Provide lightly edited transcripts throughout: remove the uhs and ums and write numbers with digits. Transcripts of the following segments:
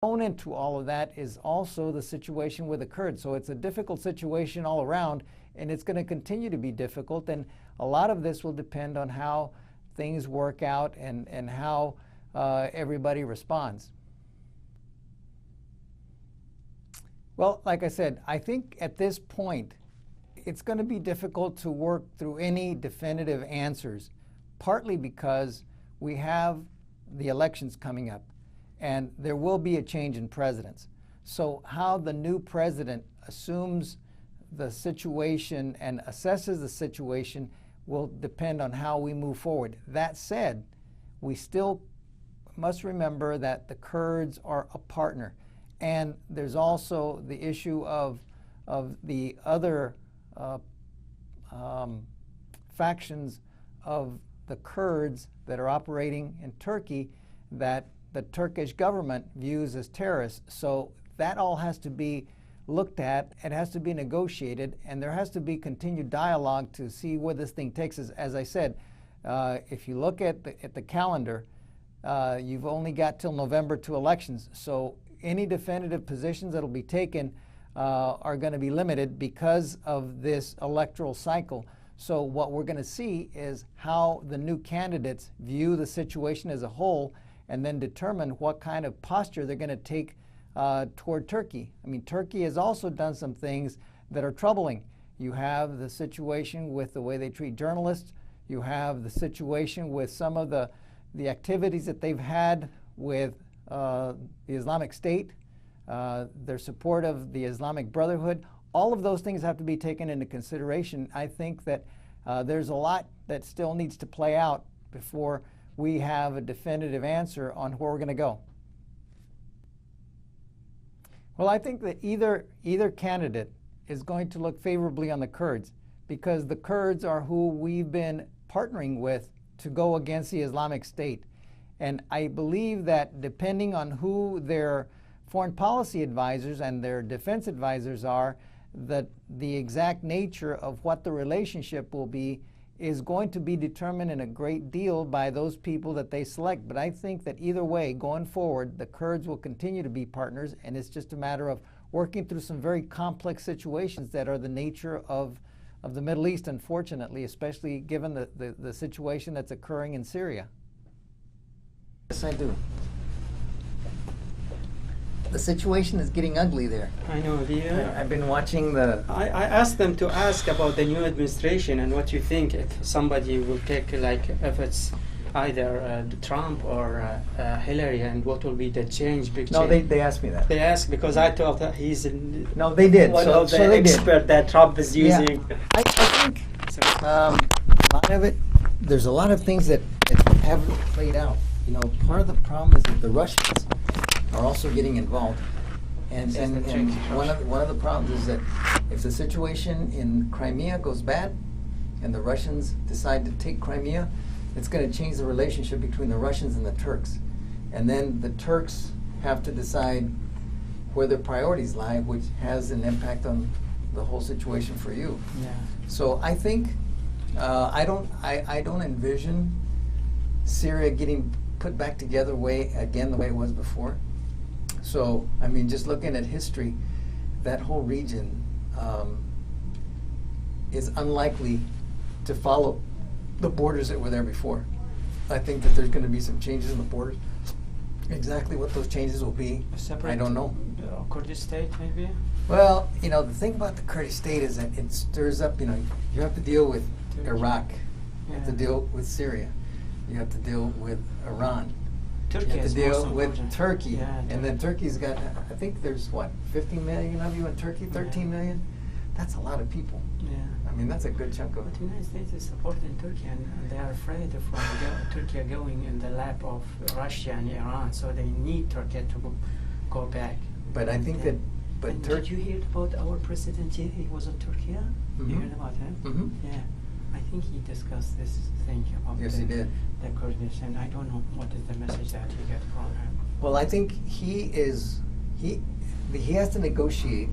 Component to all of that is also the situation with the Kurds. So it's a difficult situation all around, and it's going to continue to be difficult. And a lot of this will depend on how things work out and how everybody responds. Well, like I said, I think at this point, it's going to be difficult to work through any definitive answers, partly because we have the elections coming up, and there will be a change in presidents. So how the new president assumes the situation and assesses the situation will depend on how we move forward. That said, we still must remember that the Kurds are a partner. And there's also the issue of the other factions of the Kurds that are operating in Turkey that the Turkish government views as terrorists. So that all has to be looked at. It has to be negotiated, and there has to be continued dialogue to see where this thing takes us. As I said, if you look at the calendar, you've only got till November to elections. So any definitive positions that will be taken are going to be limited because of this electoral cycle. So what we're going to see is how the new candidates view the situation as a whole, and then determine what kind of posture they're going to take toward Turkey. I mean, Turkey has also done some things that are troubling. You have the situation with the way they treat journalists. You have the situation with some of the activities that they've had with the Islamic State, their support of the Islamic Brotherhood. All of those things have to be taken into consideration. I think that there's a lot that still needs to play out before we have a definitive answer on where we're going to go. Well, I think that either candidate is going to look favorably on the Kurds, because the Kurds are who we've been partnering with to go against the Islamic State. And I believe that depending on who their foreign policy advisors and their defense advisors are, that the exact nature of what the relationship will be is going to be determined in a great deal by those people that they select. But I think that either way, going forward, the Kurds will continue to be partners, and it's just a matter of working through some very complex situations that are the nature of the Middle East, unfortunately, especially given the situation that's occurring in Syria. Yes, I do. The situation is getting ugly there. I know. I've been watching the... I asked them to ask about the new administration and what you think if somebody will take, like, if it's either Trump or Hillary, and what will be the change, big No, change. they asked me that. They asked because I thought that he's No, they did. one So of the they did. expert that Trump is using. Yeah. I think a lot of it, there's a lot of things that haven't played out. You know, part of the problem is that the Russians are also getting involved. And one of the problems is that if the situation in Crimea goes bad and the Russians decide to take Crimea, it's going to change the relationship between the Russians and the Turks. And then the Turks have to decide where their priorities lie, which has an impact on the whole situation for you. Yeah. So I think I don't envision Syria getting put back together the way it was before. So, I mean, just looking at history, that whole region is unlikely to follow the borders that were there before. I think that there's going to be some changes in the borders. Exactly what those changes will be, I don't know. Kurdish state, maybe? Well, you know, the thing about the Kurdish state is that it stirs up, you know, you have to deal with Iraq, you have to deal with Syria, you have to deal with Iran. Turkey You have is to deal most with important. Turkey, Yeah, and then Turkey's got, I think there's what, 15 million of you in Turkey, 13 million? That's a lot of people. Yeah. I mean, that's a good chunk of But it. the United States is supporting Turkey, and they are afraid of Turkey going in the lap of Russia and Iran, so they need Turkey to go back. But I think that, but and Turkey... did you hear about our president? He was in Turkey. Mhm. You heard about him? Mhm. Yeah. I think he discussed this thing about Yes, he did. the Kurdish, and I don't know what is the message that he got from him. Well, I think he has to negotiate.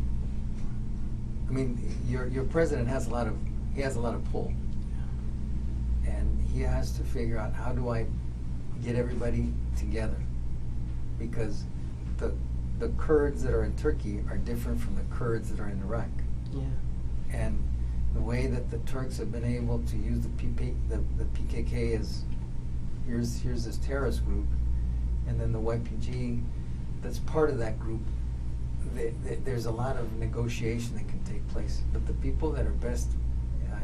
I mean, your president has a lot of pull, and he has to figure out, how do I get everybody together, because the Kurds that are in Turkey are different from the Kurds that are in Iraq. Yeah. And the way that the Turks have been able to use the PKK as here's this terrorist group, and then the YPG that's part of that group, there's a lot of negotiation that can take place. But the people that are best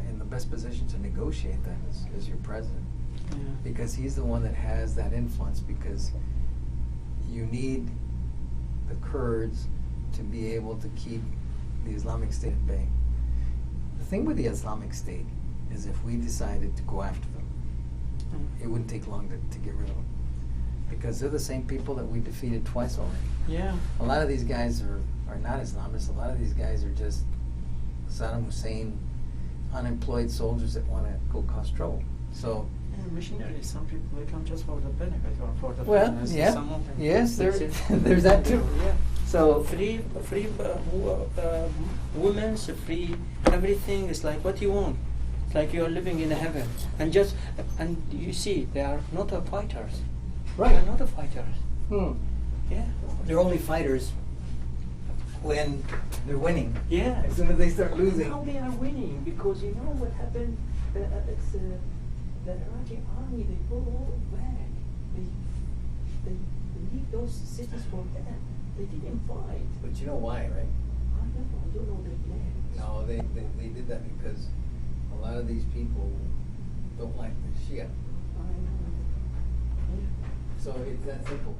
in the best position to negotiate that is your president, because he's the one that has that influence. Because you need the Kurds to be able to keep the Islamic State at bay. The thing with the Islamic State is if we decided to go after them, it wouldn't take long to get rid of them. Because they're the same people that we defeated twice already. Yeah. A lot of these guys are not Islamists. A lot of these guys are just Saddam Hussein, unemployed soldiers that want to go cause trouble. So. And missionaries, some people, they come just for the benefit or for the well, finance. yeah, Some of them, yes, there's that too. Yeah. So free women, free everything. It's like what you want. It's like you are living in heaven. And you see, they are not fighters. right. They are not fighters. Yeah. They're only fighters when they're winning. Yeah. As soon as they start losing. Now they are winning because you know what happened. It's the Iraqi army. They pull all back. They leave those cities for dead. They didn't fight. But you know why, right? I don't know the plan. No, they did that because a lot of these people don't like the Shia. I know. Yeah. So it's that simple.